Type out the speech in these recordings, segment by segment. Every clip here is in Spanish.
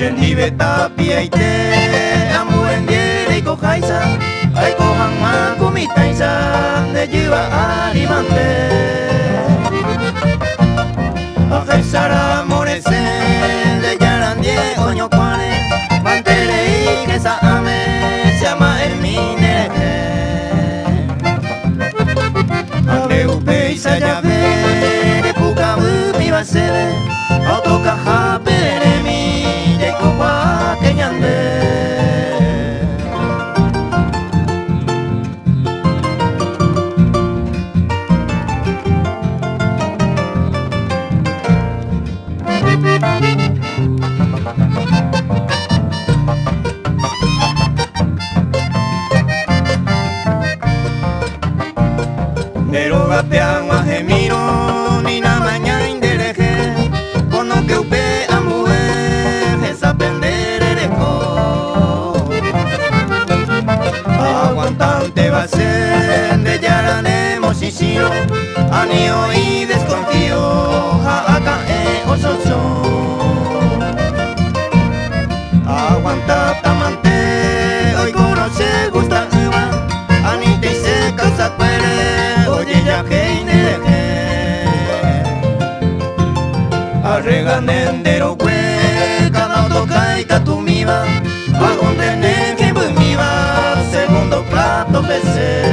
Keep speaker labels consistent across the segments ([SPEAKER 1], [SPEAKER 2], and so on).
[SPEAKER 1] Shendibe tapia ite amuen diere ko kaisa ai ko hangma kumitaisa de jiwa arimante akai sara morese de yarandie oño kwane mantere que sa ame se ama el mine ande upe isa llave de puka mi basere autoka hapere mi de copa kenyande Pero gatean a gemiro ni na mañana indereje por no que upe a mujer esa pender ereco aguantante va a ser de yaranemos y siro anio y desconfío acá ososo aguanta tamante hoy conoce gusta uva anita y se casa puere oye ya que ineje arreganendero kwe cada toca y catumiva agonde que bumiva segundo plato pecer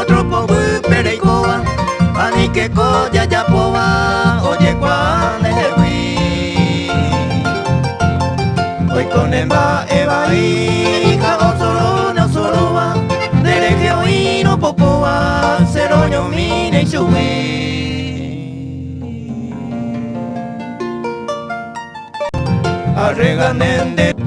[SPEAKER 1] otro pobu pereikoa ani que coya ya poa oye cuane hui hoy con emba eva hija osoro no soroa dere que hoy no popoa seroño mine shui arreganende